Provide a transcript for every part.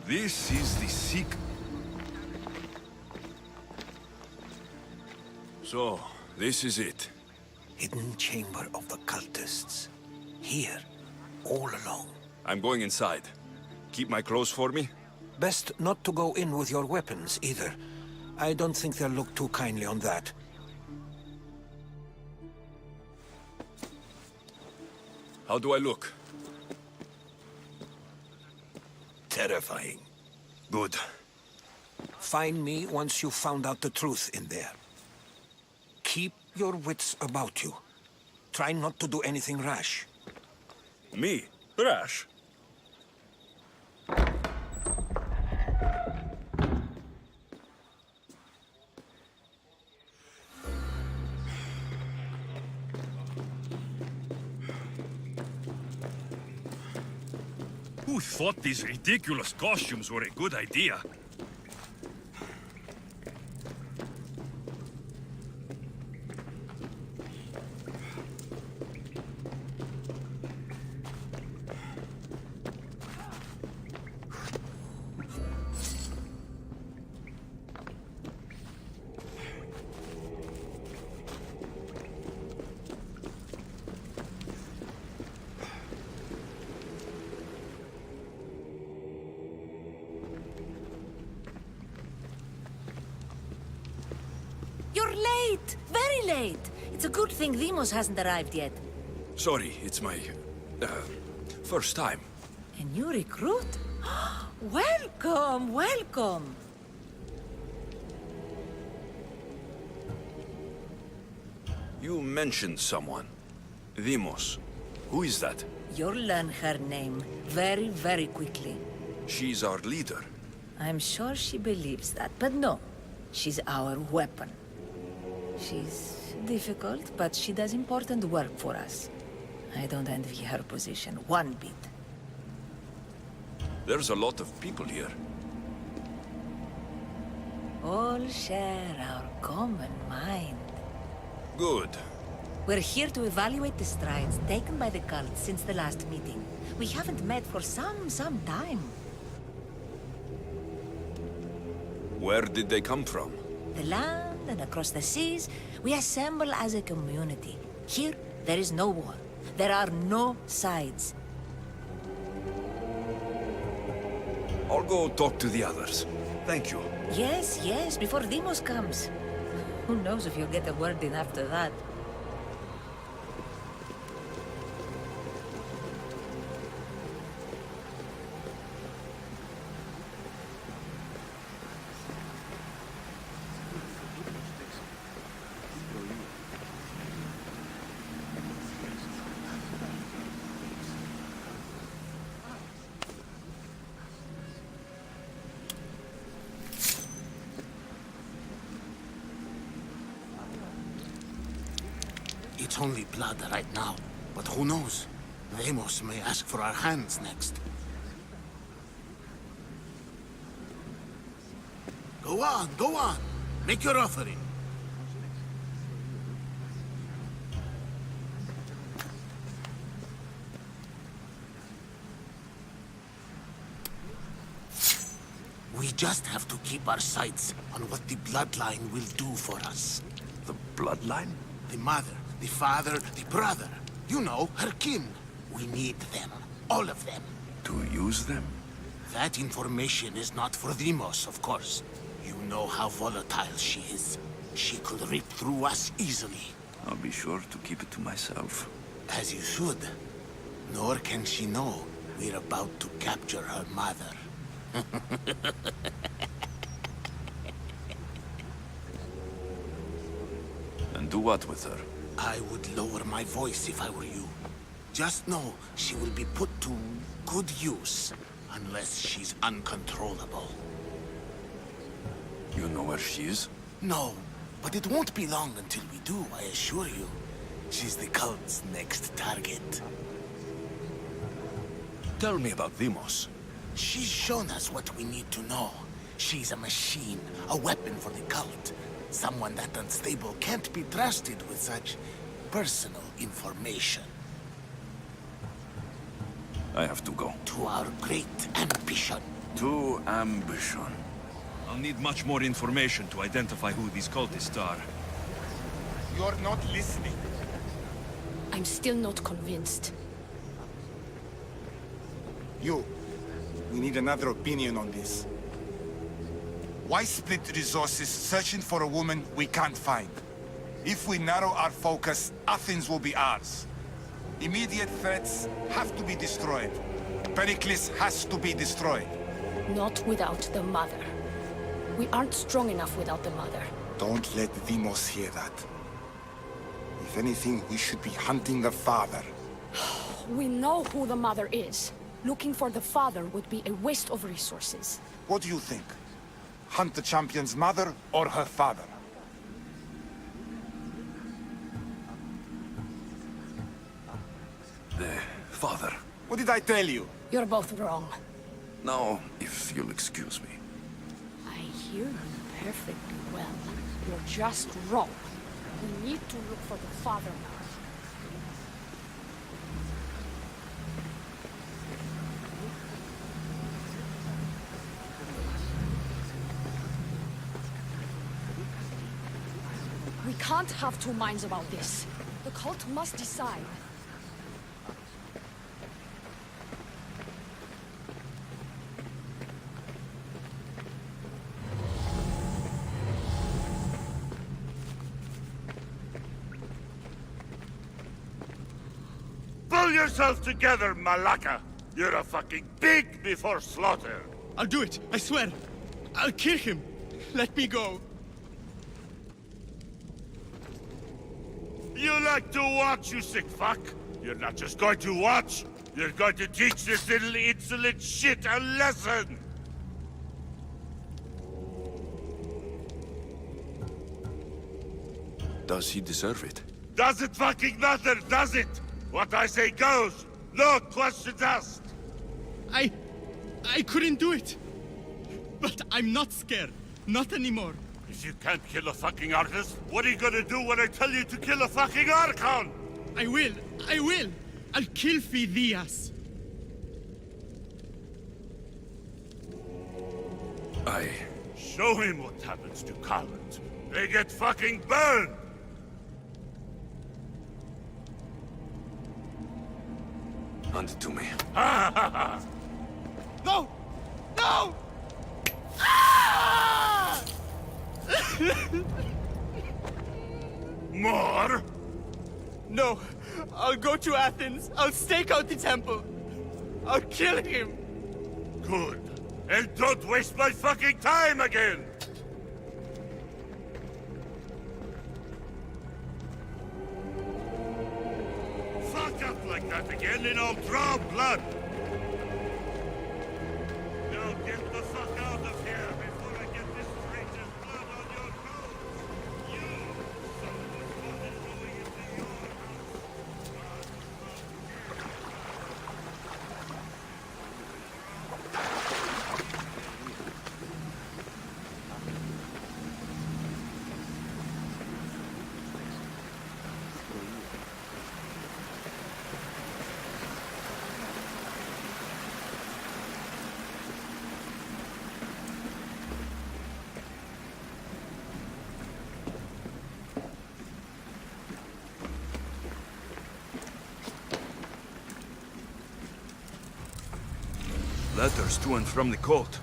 This is the So, this is it. Hidden chamber of the cultists. Here, all alone. I'm going inside. Keep my clothes for me? Best not to go in with your weapons, either. I don't think they'll look too kindly on that. How do I look? Terrifying. Good. Find me once you've found out the truth in there. Keep your wits about you. Try not to do anything rash. Me? Rash? Who thought these ridiculous costumes were a good idea? You're late! Very late! It's a good thing Demos hasn't arrived yet. Sorry, it's my... first time. A new recruit? Welcome, welcome! You mentioned someone. Demos. Who is that? You'll learn her name very, very quickly. She's our leader. I'm sure she believes that, but no. She's our weapon. She's difficult, but she does important work for us. I don't envy her position one bit. There's a lot of people here. All share our common mind. Good. We're here to evaluate the strides taken by the cult since the last meeting. We haven't met for some time. Where did they come from? The land and across the seas, we assemble as a community. Here, there is no war. There are no sides. I'll go talk to the others. Thank you. Yes, yes, before Demos comes. Who knows if you'll get a word in after that. It's only blood right now, but who knows? Demos may ask for our hands next. Go on, go on. Make your offering. We just have to keep our sights on what the bloodline will do for us. The bloodline? The mother, the father, the brother. You know, her kin. We need them. All of them. To use them? That information is not for Demos, of course. You know how volatile she is. She could rip through us easily. I'll be sure to keep it to myself. As you should. Nor can she know we're about to capture her mother. And do what with her? I would lower my voice if I were you. Just know she will be put to good use, unless she's uncontrollable. You know where she is? No, but it won't be long until we do, I assure you. She's the cult's next target. Tell me about Demos. She's shown us what we need to know. She's a machine, a weapon for the cult. Someone that unstable can't be trusted with such personal information. I have to go. To our great ambition. To ambition. I'll need much more information to identify who these cultists are. You're not listening. I'm still not convinced. We need another opinion on this. Why split resources searching for a woman we can't find? If we narrow our focus, Athens will be ours. Immediate threats have to be destroyed. Pericles has to be destroyed. Not without the mother. We aren't strong enough without the mother. Don't let Demos hear that. If anything, we should be hunting the father. We know who the mother is. Looking for the father would be a waste of resources. What do you think? Hunt the champion's mother or her father? The father. What did I tell you? You're both wrong. Now, if you'll excuse me. I hear you perfectly well. You're just wrong. We need to look for the father now. We can't have two minds about this. The cult must decide. Pull yourself together, Malaka! You're a fucking pig before slaughter! I'll do it, I swear. I'll kill him. Let me go. You like to watch, you sick fuck? You're not just going to watch, you're going to teach this little insolent shit a lesson! Does he deserve it? Does it fucking matter, does it? What I say goes! No questions asked! I couldn't do it. But I'm not scared. Not anymore. If you can't kill a fucking artist, what are you gonna do when I tell you to kill a fucking Archon? I will. I'll kill Phidias. Show him what happens to cowards. They get fucking burned! Hand it to me. No! No! More? No. I'll go to Athens. I'll stake out the temple. I'll kill him. Good. And don't waste my fucking time again! Fuck up like that again and I'll draw blood! Now get the fuck out of here before I get this stranger's blood on your clothes! You! Someone's blood is going into your Letters to and from the cult.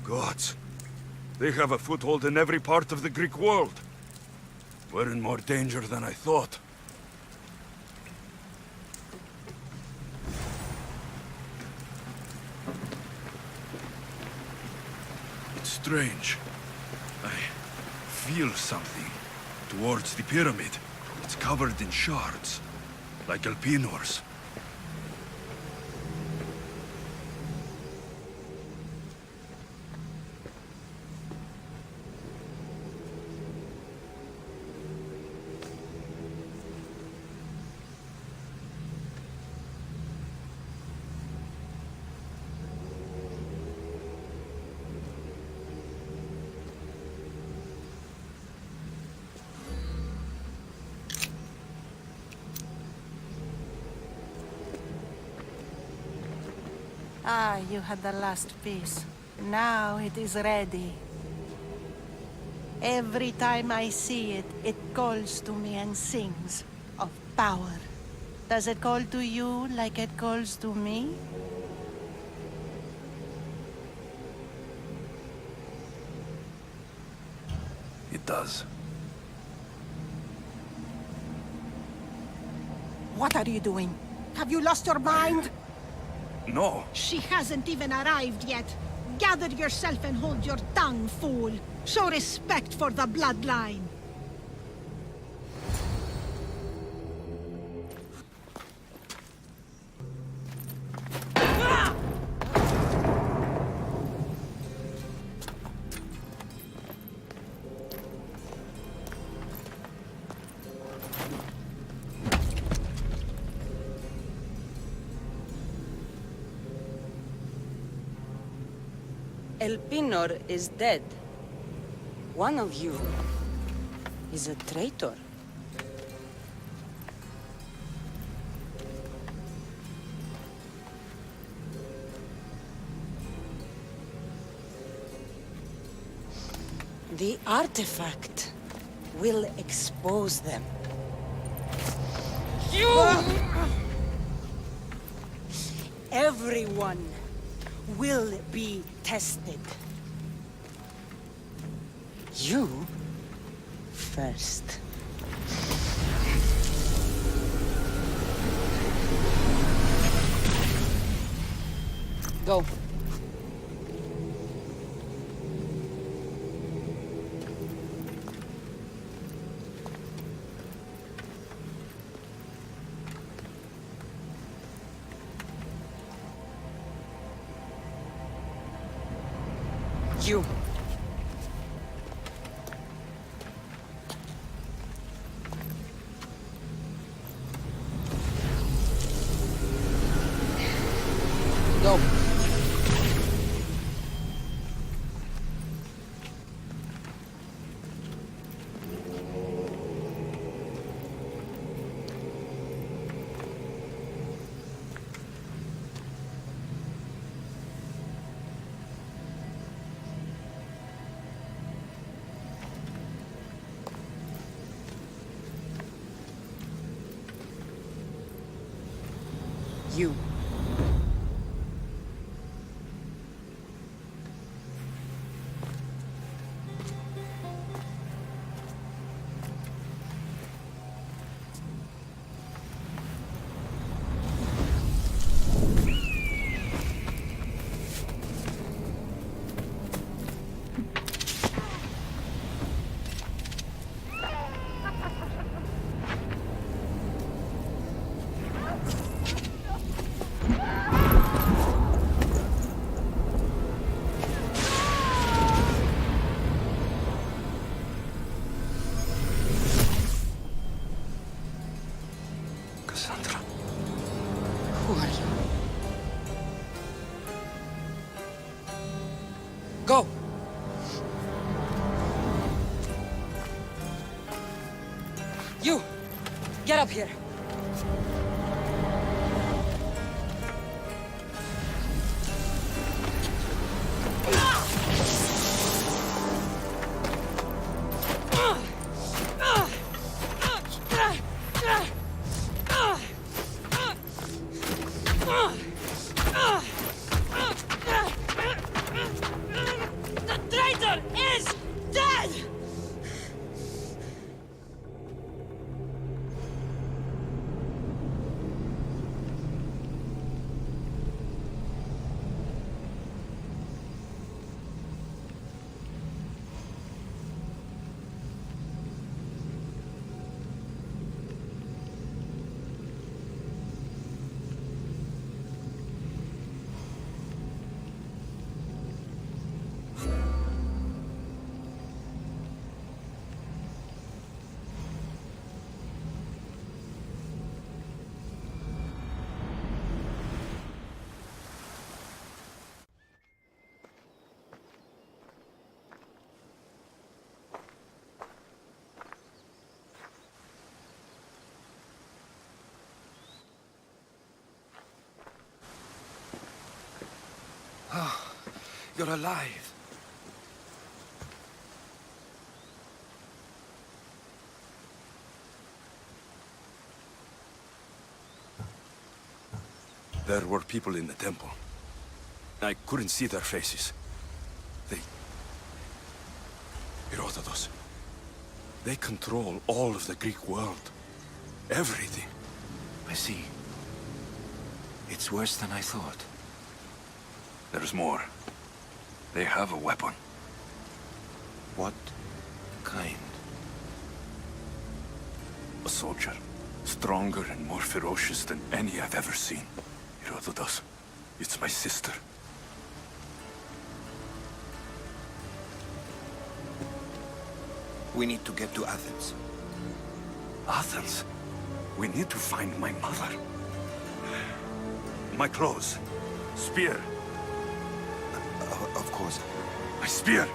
Gods. They have a foothold in every part of the Greek world. We're in more danger than I thought. It's strange. I feel something towards the pyramid. It's covered in shards, like Alpinors. Ah, you had the last piece. Now it is ready. Every time I see it, it calls to me and sings of power. Does it call to you like it calls to me? It does. What are you doing? Have you lost your mind? No. She hasn't even arrived yet. Gather yourself and hold your tongue, fool. Show respect for the bloodline. El Pinor is dead. One of you is a traitor. The artifact will expose them. You! Everyone will be tested. You first. Go. You. Go. You. Kassandra. Who are you? Go! You! Get up here! The traitor is dead! You're alive. There were people in the temple. I couldn't see their faces. Herodotus. They control all of the Greek world. Everything. I see. It's worse than I thought. There's more. They have a weapon. What kind? A soldier. Stronger and more ferocious than any I've ever seen. Herodotus. It's my sister. We need to get to Athens. Athens? We need to find my mother. My clothes. Spear. Of course. My spear!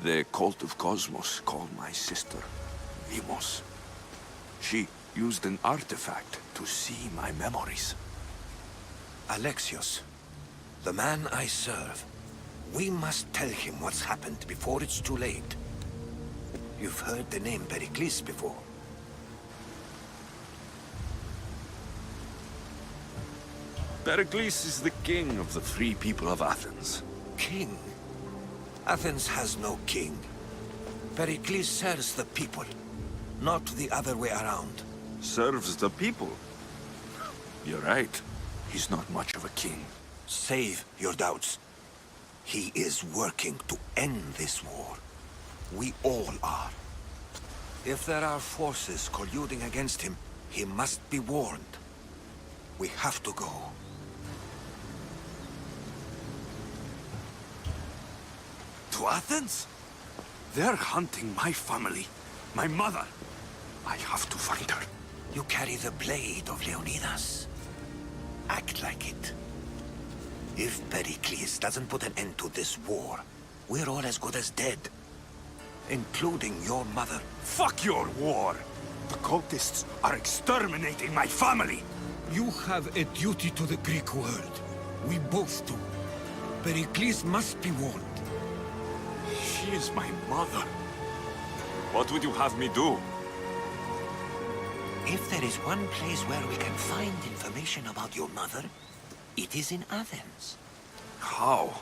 The cult of Kosmos called my sister Demos. She used an artifact to see my memories. Alexios, the man I serve. We must tell him what's happened before it's too late. You've heard the name Pericles before. Pericles is the king of the free people of Athens. King? Athens has no king. Pericles serves the people, not the other way around. Serves the people? You're right. He's not much of a king. Save your doubts. He is working to end this war. We all are. If there are forces colluding against him, he must be warned. We have to go. To Athens? They're hunting my family, my mother. I have to find her. You carry the blade of Leonidas. Act like it. If Pericles doesn't put an end to this war, we're all as good as dead. Including your mother. Fuck your war! The cultists are exterminating my family! You have a duty to the Greek world. We both do. Pericles must be warned. She is my mother. What would you have me do? If there is one place where we can find information about your mother, it is in Athens. How?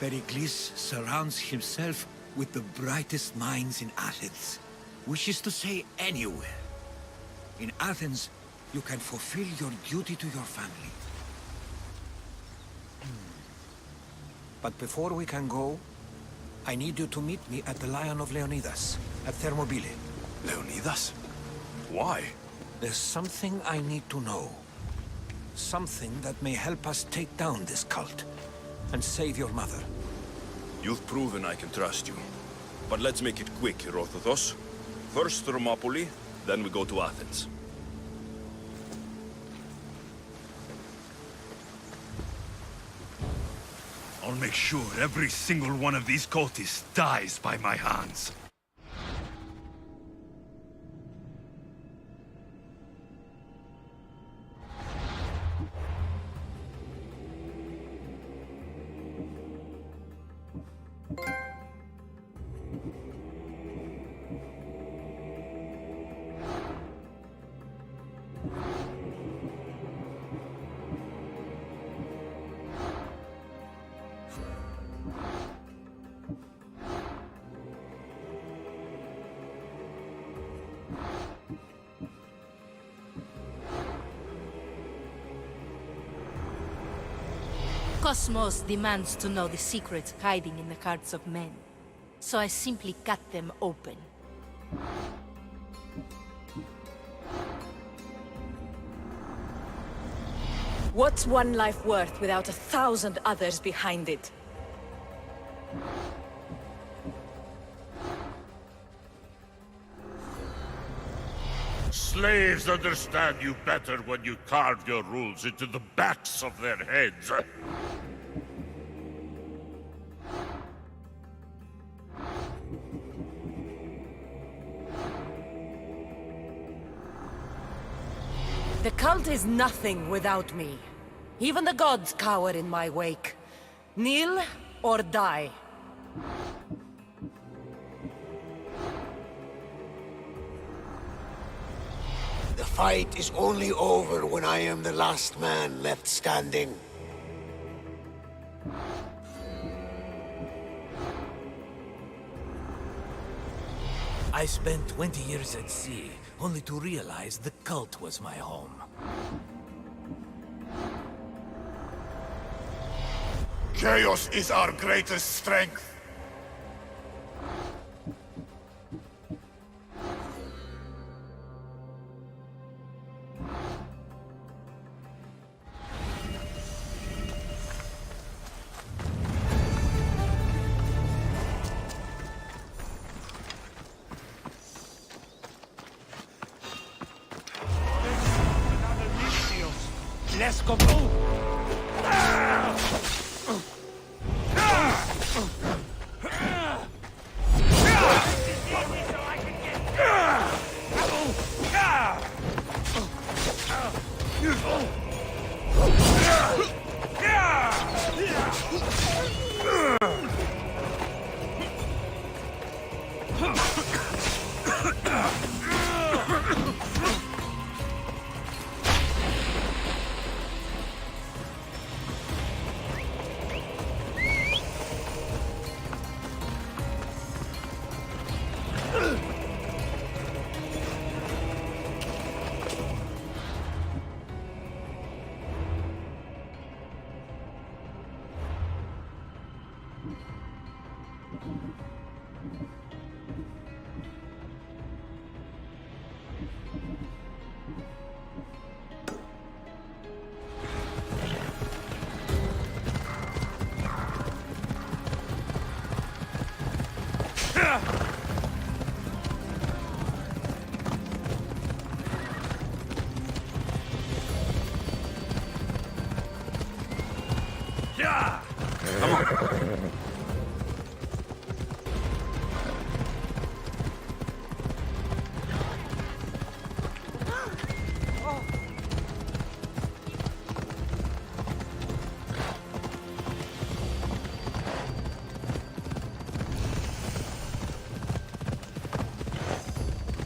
Pericles surrounds himself with the brightest minds in Athens. Which is to say, anywhere. In Athens, you can fulfill your duty to your family. But before we can go, I need you to meet me at the Lion of Leonidas, at Thermopylae. Leonidas? Why? There's something I need to know. Something that may help us take down this cult and save your mother. You've proven I can trust you. But let's make it quick, Herodotus. First Thermopylae, then we go to Athens. I'll make sure every single one of these cultists dies by my hands. Kosmos demands to know the secrets hiding in the hearts of men. So I simply cut them open. What's one life worth without 1,000 others behind it? Slaves understand you better when you carve your rules into the backs of their heads. The cult is nothing without me. Even the gods cower in my wake. Kneel or die. The fight is only over when I am the last man left standing. I spent 20 years at sea, only to realize the cult was my home. Chaos is our greatest strength. Let's go through!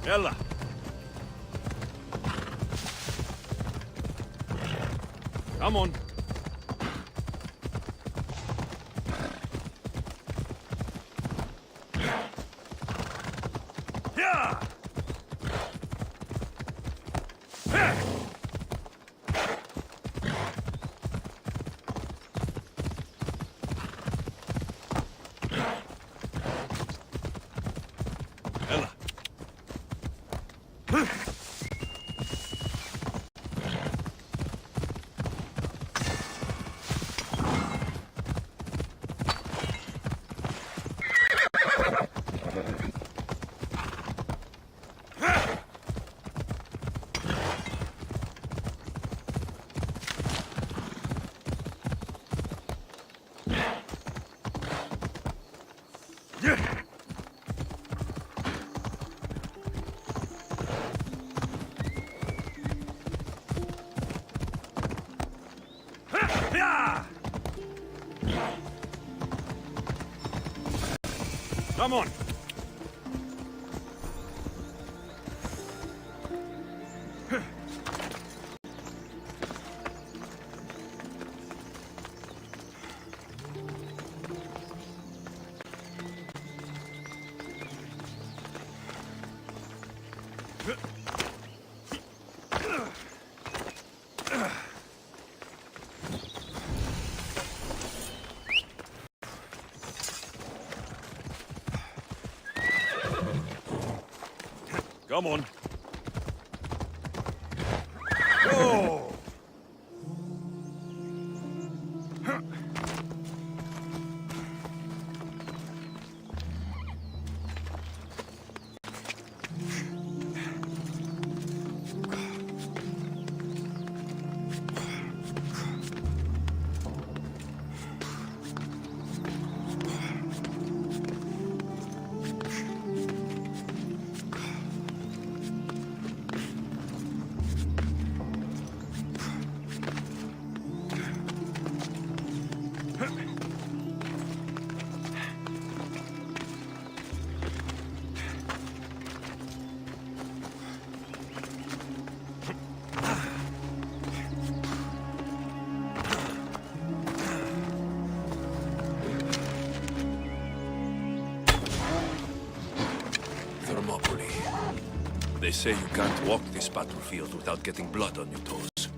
Ella! Come on! Come on! Come on. Go! They say you can't walk this battlefield without getting blood on your toes.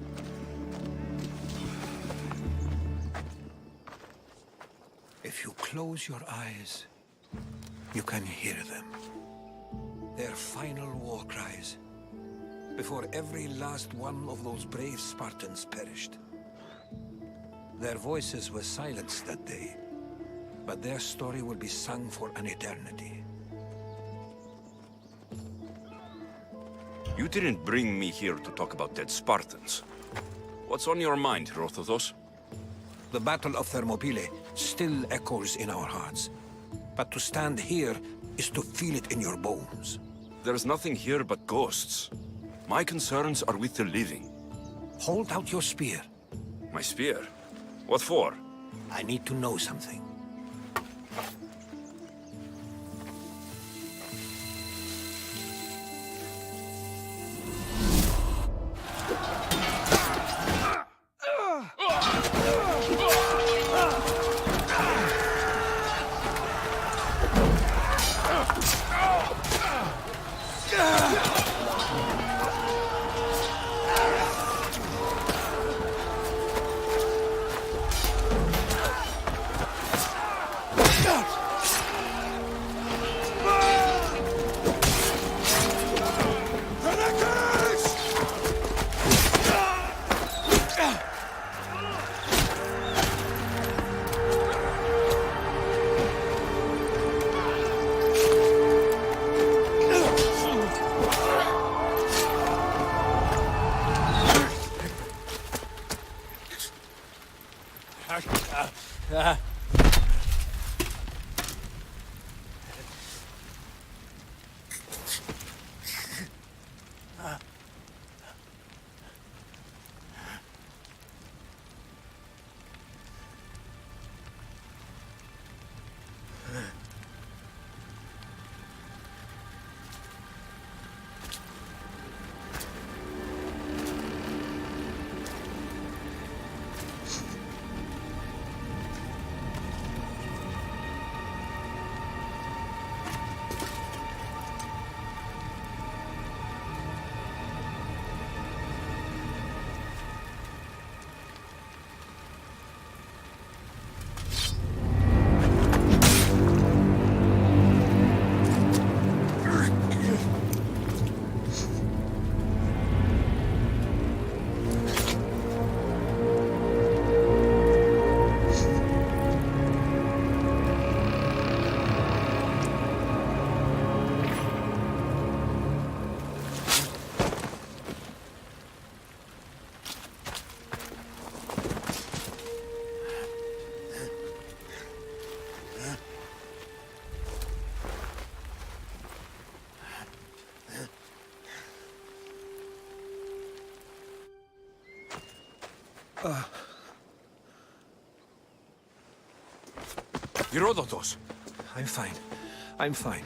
If you close your eyes, you can hear them. Their final war cries, before every last one of those brave Spartans perished. Their voices were silenced that day, but their story will be sung for an eternity. You didn't bring me here to talk about dead Spartans. What's on your mind, Rothothos? The Battle of Thermopylae still echoes in our hearts. But to stand here is to feel it in your bones. There's nothing here but ghosts. My concerns are with the living. Hold out your spear. My spear? What for? I need to know something. Herodotus! I'm fine. I'm fine.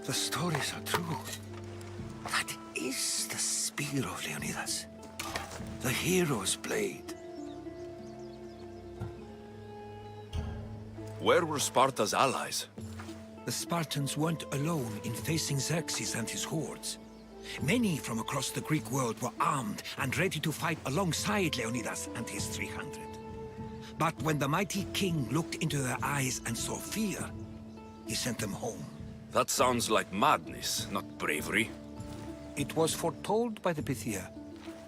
The stories are true. That is the spear of Leonidas. The hero's blade. Where were Sparta's allies? The Spartans weren't alone in facing Xerxes and his hordes. Many from across the Greek world were armed and ready to fight alongside Leonidas and his 300. But when the mighty king looked into their eyes and saw fear, he sent them home. That sounds like madness, not bravery. It was foretold by the Pythia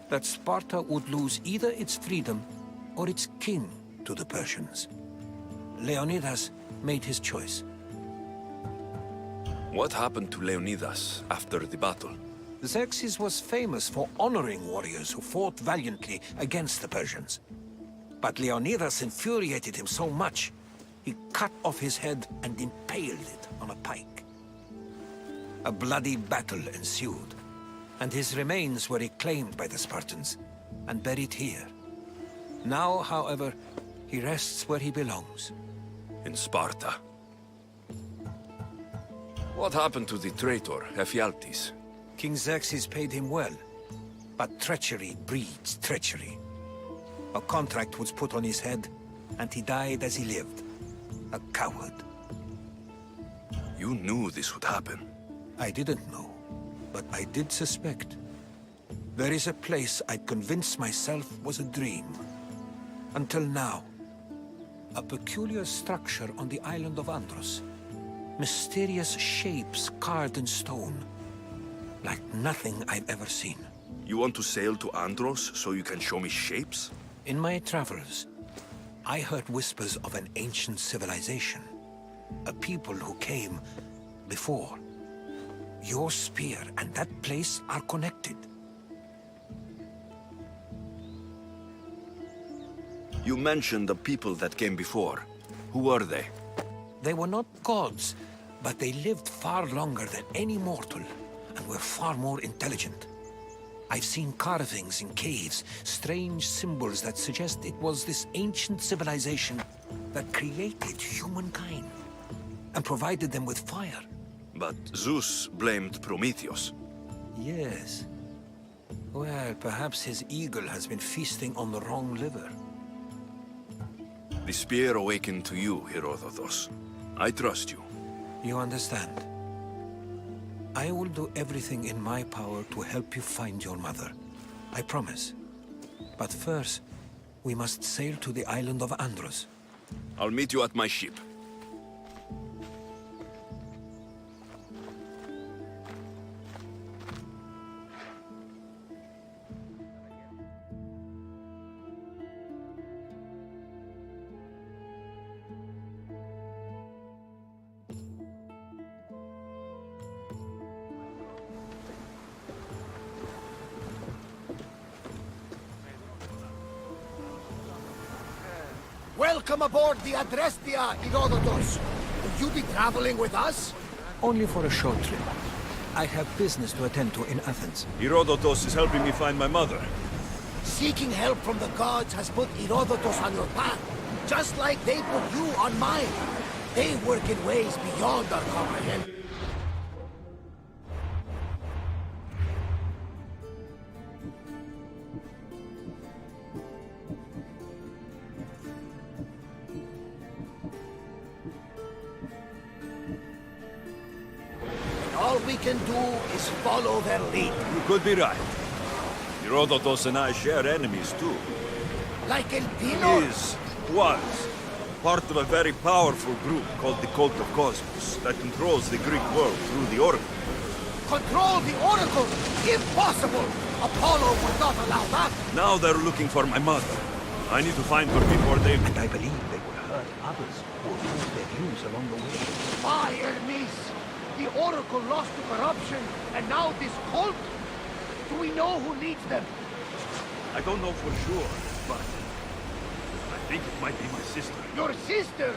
that Sparta would lose either its freedom or its king to the Persians. Leonidas made his choice. What happened to Leonidas after the battle? Xerxes was famous for honoring warriors who fought valiantly against the Persians. But Leonidas infuriated him so much, he cut off his head and impaled it on a pike. A bloody battle ensued, and his remains were reclaimed by the Spartans and buried here. Now, however, he rests where he belongs. In Sparta. What happened to the traitor, Ephialtes? King Xerxes paid him well, but treachery breeds treachery. A contract was put on his head, and he died as he lived. A coward. You knew this would happen. I didn't know, but I did suspect. There is a place I'd convinced myself was a dream. Until now. A peculiar structure on the island of Andros. Mysterious shapes carved in stone. Like nothing I've ever seen. You want to sail to Andros so you can show me shapes? In my travels, I heard whispers of an ancient civilization. A people who came before. Your spear and that place are connected. You mentioned the people that came before. Who were they? They were not gods, but they lived far longer than any mortal, and were far more intelligent. I've seen carvings in caves, strange symbols that suggest it was this ancient civilization that created humankind, and provided them with fire. But Zeus blamed Prometheus. Yes. Well, perhaps his eagle has been feasting on the wrong liver. The spear awakened to you, Herodotus. I trust you. You understand? I will do everything in my power to help you find your mother. I promise. But first, we must sail to the island of Andros. I'll meet you at my ship. Welcome aboard the Adrestia, Herodotus. Will you be traveling with us? Only for a short trip. I have business to attend to in Athens. Herodotus is helping me find my mother. Seeking help from the gods has put Herodotus on your path, just like they put you on mine. They work in ways beyond our comprehension. All we can do is follow their lead. You could be right. Herodotus and I share enemies too. Like El Dino? Was part of a very powerful group called the Cult of Kosmos that controls the Greek world through the Oracle. Control the Oracle? Impossible! Apollo would not allow that. Now they're looking for my mother. I need to find her before they... And I believe they will hurt others who oppose their views along the way. By Hermes! The Oracle lost to corruption, and now this cult? Do we know who leads them? I don't know for sure, but I think it might be my sister. Your sister?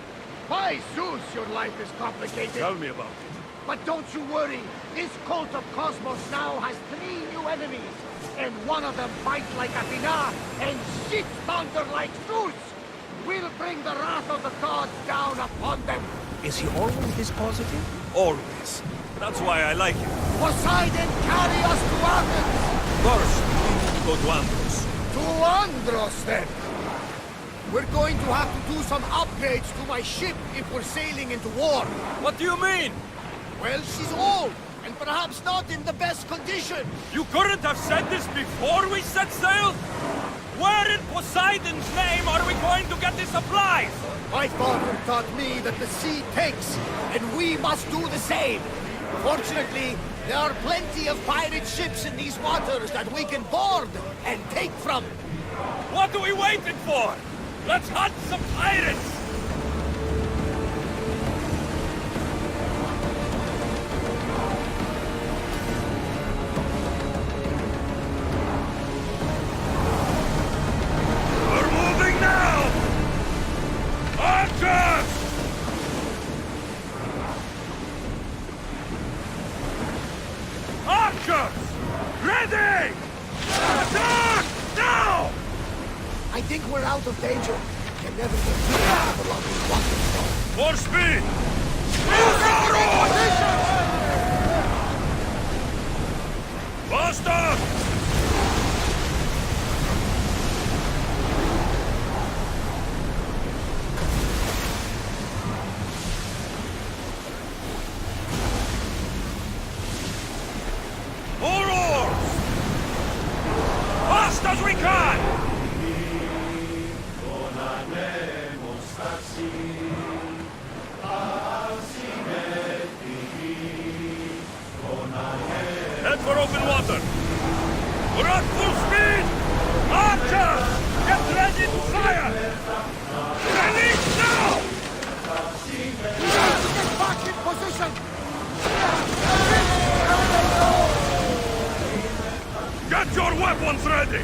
By Zeus, your life is complicated. Tell me about it. But don't you worry. This cult of Kosmos now has 3 new enemies. And one of them fights like Athena and shits thunder like Zeus. We'll bring the wrath of the gods down upon them. Is he always this positive? Always. That's why I like him. Poseidon, carry us to Athens! First, we need to go to Andros. To Andros, then! We're going to have to do some upgrades to my ship if we're sailing into war. What do you mean? Well, she's old, and perhaps not in the best condition. You couldn't have said this before we set sail? Where in Poseidon's name are we going to get the supplies? My father taught me that the sea takes, and we must do the same. Fortunately, there are plenty of pirate ships in these waters that we can board and take from. What are we waiting for? Let's hunt some pirates! We're moving now! Archers! Archers! Ready! Attack! Now! I think we're out of danger. Can never get too far along these waters. More speed! Faster! at full speed! Archers! Get ready to fire! Ready now! We have to get back in position! Get your weapons ready!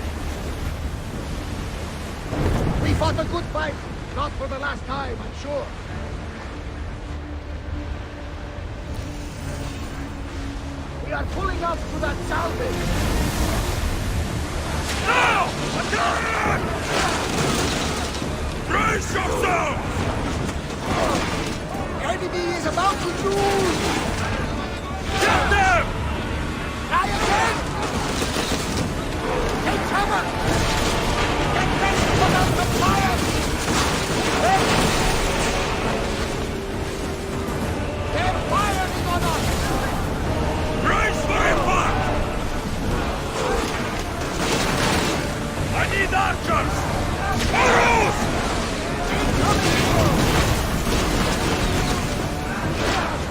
We fought a good fight. Not for the last time, I'm sure. We are pulling up to that salvage. Now! Attack! Brace yourselves! Enemy is about to choose! Get them! Try again! Take cover! Get ready to put out the fire! They're firing on us! Brace for impact! I need archers! Arrows!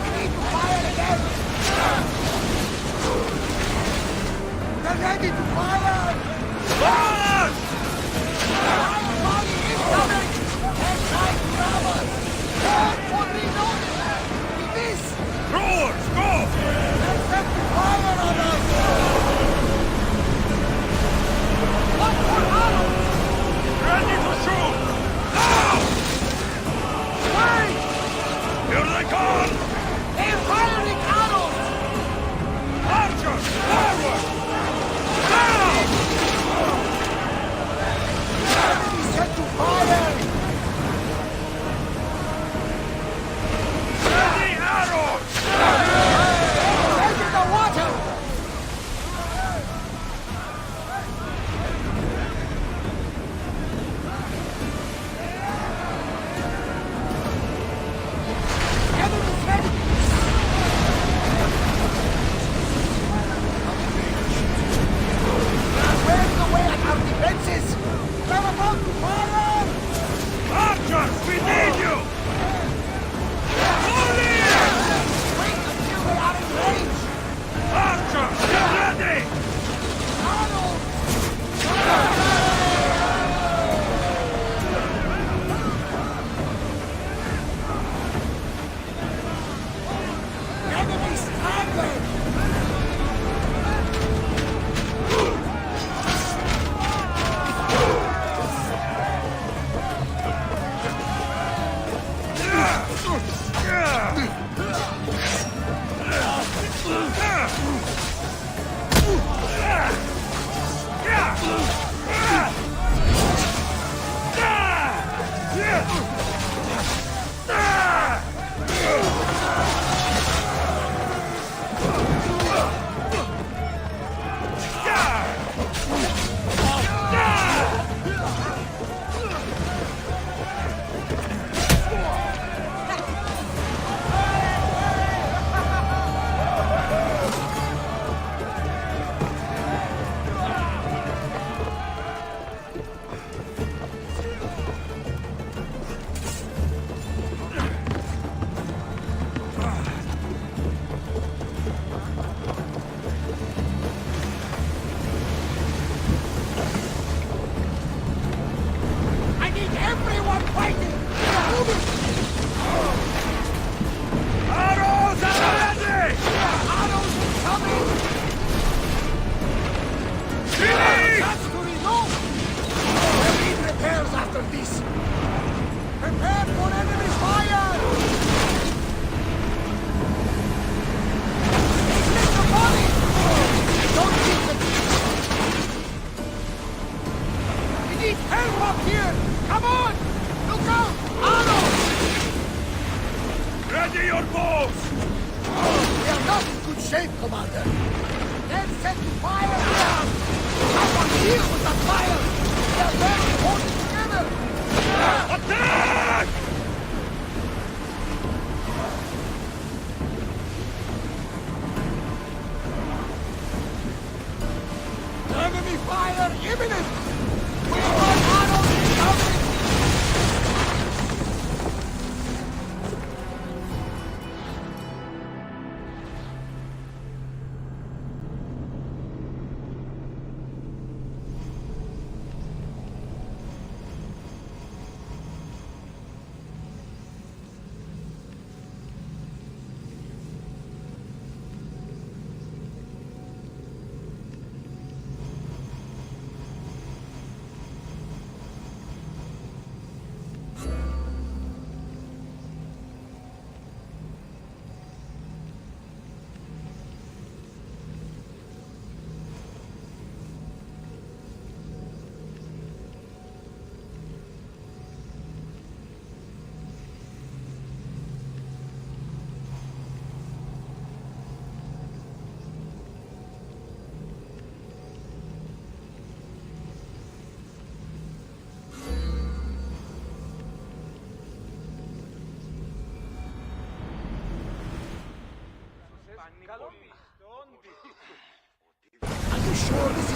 We need to fire again! They're ready to fire! Forward! Fire body incoming! They're trying to grab us! Hold for reloading! We miss! Throwers, go! They're set to fire on us! What for arrows? Ready to shoot! Now! Wait! Here they come! They're firing arrows! Archers, forward! Now! Enemy set to fire! Ready arrows! Head in the water! Enemy's ready! Where's the way at our defenses? They're about to fire! Archers, we need you! Fall in! Wait until they are in range! Archers, get ready! Enemy stranded! I need everyone fighting! Moving! Arrows are ready! Arrows coming! Chance to reload! We'll need repairs after this! Prepare for enemy fire! Hit the body! Don't keep them! We need help up here! Come on! Look out! Arrows! Ready your bows! We are not in good shape, Commander! They're set to fire! Someone deal with the fire! We are barely holding together! Attack! Enemy fire imminent! We want arrows incoming!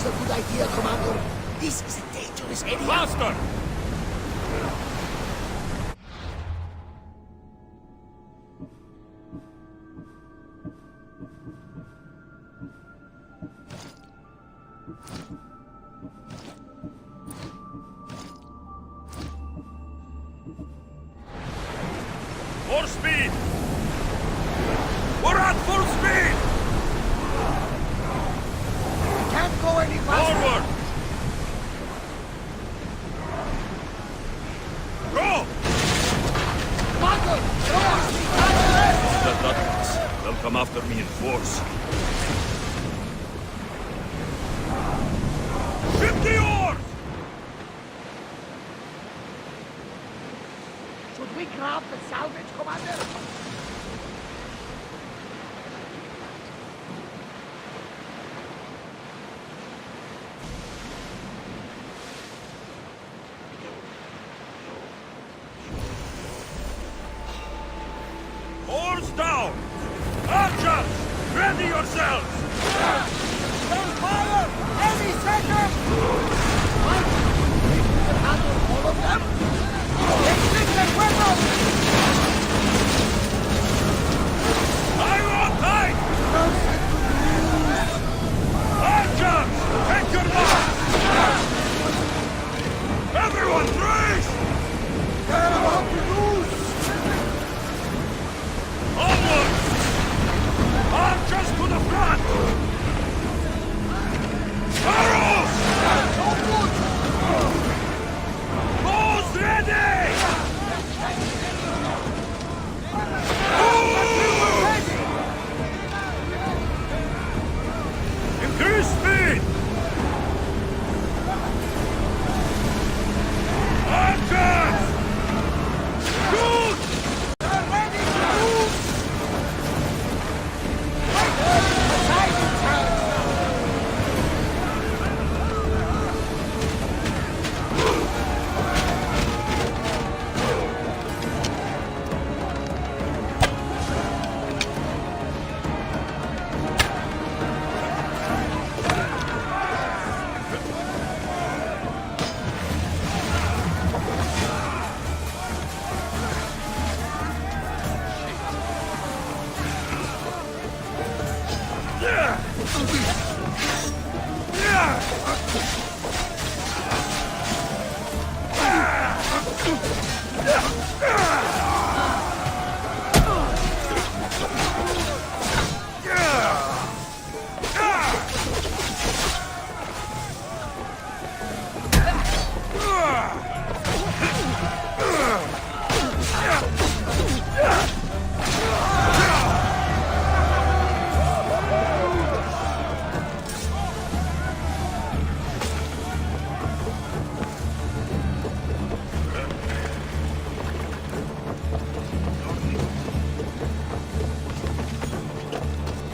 a good idea, Commander. This is a dangerous area. Faster! More speed! We're at full speed! We can't go any faster. Forward! Go! Commander, Let that pass. They'll come after me in force. Ship the oars! should we grab the salvage, Commander? Oars down! Archers! Ready yourselves! Stand fire! Any second! What? We can handle all of them? Take their weapons! I want tight! Archers! Take your mark! Everyone brace! They're about to lose! Onward! Archers to the front! Arrows! Bows ready! Increase speed! Archers! Shoot! They're ready to move! Silence her!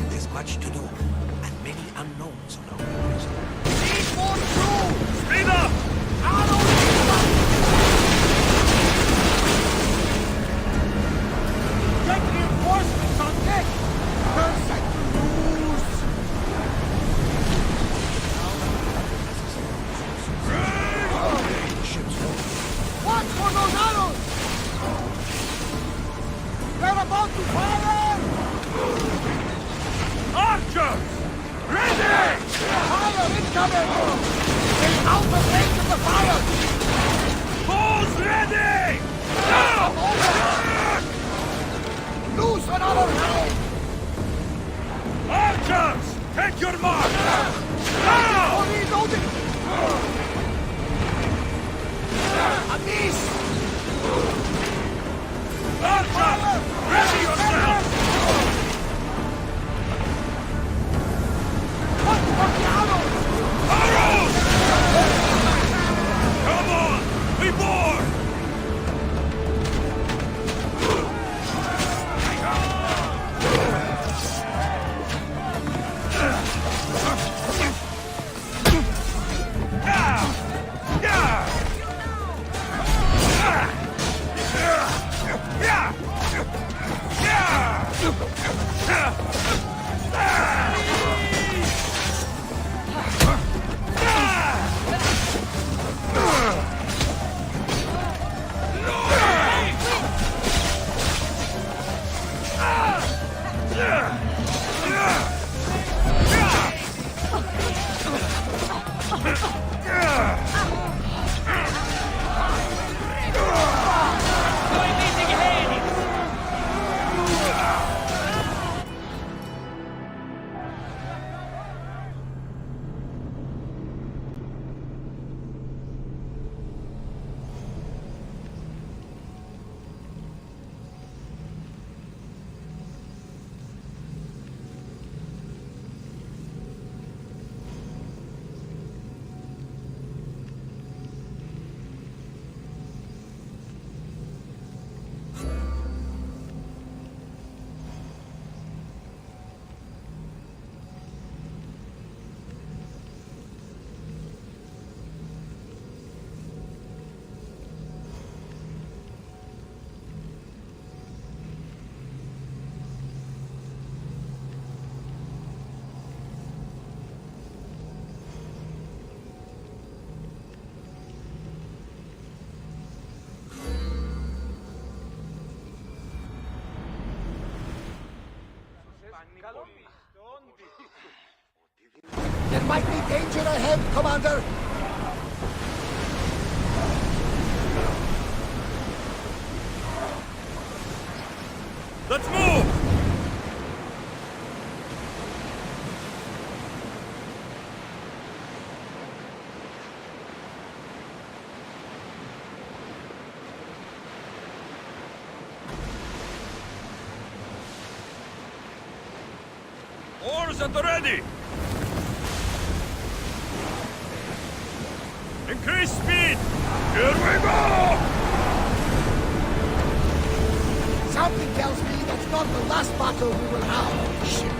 There's much to do, and many unknowns on our horizon. Need more crew! Speed up! Get reinforcements on deck! They're set to lose! Watch for those arrows! They're about to fire! Archers! Ready! Fire incoming! Stay out of range of the fire! Bows ready! Now! Loose another round! Archers! Take your mark! Now! Reloading! A miss! Archers! Ready yourself! What for the arrows? Arrows! Come on! We board! might be danger ahead, Commander. Let's move! Oars at the ready! Increase speed! Here we go! Something tells me that's not the last battle we will have. Shit.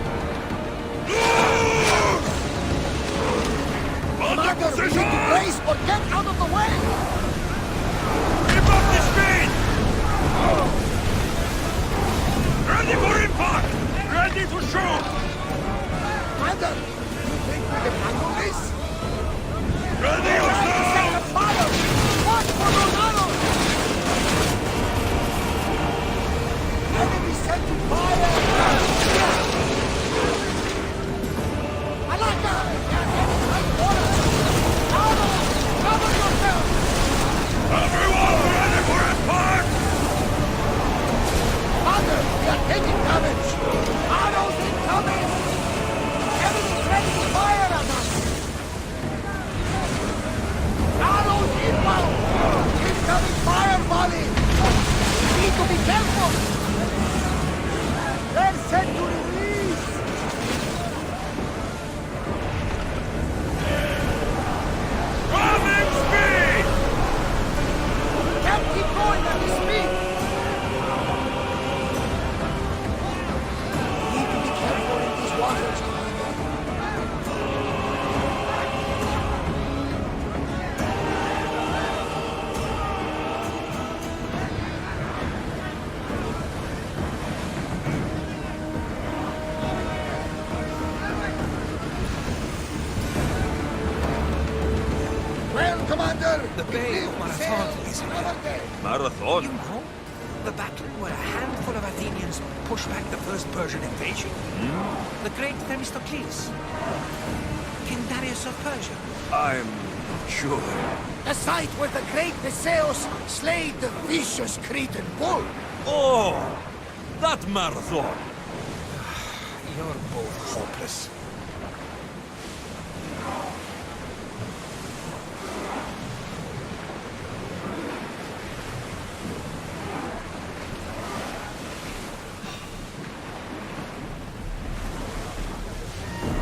Commander, we need to brace or get out of the way! Keep up the speed! Ready for impact! Ready to shoot! Commander, you think we can handle this? Ready yourself! Fire! Watch for those arrows! Enemy set to fire! I like that! Arrows! Cover yourself! Everyone ready for impact! Commander, we are taking damage! Arrows incoming! Enemy's ready to fire at us! Arrows inbound! Incoming fire volley! We need to be careful! They're set to release! Running speed! Can't keep going at this speed! We need to be careful in these waters, Commander. Well, Commander, The Bay of Marathon is another day. Marathon? You know, the battle where a handful of Athenians pushed back the first Persian invasion. The great Themistocles. King Darius of Persia. I'm sure. The site where the great Alexios slayed the vicious Cretan bull. Oh! That marathon! You're both hopeless.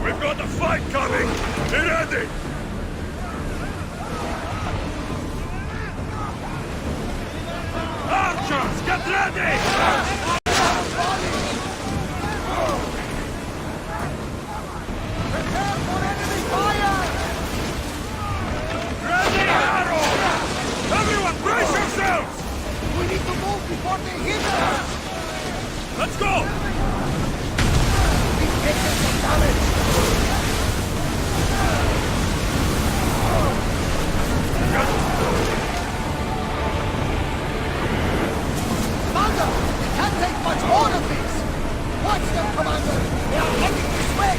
We've got a fight coming! Be ready! Archers, get ready! Prepare for enemy fire! Ready, arrow! Everyone, brace yourselves! We need to move before they hit us! Let's go! We've taken some damage! Commander, we can't take much more of this! Watch them, Commander! They are heading this way!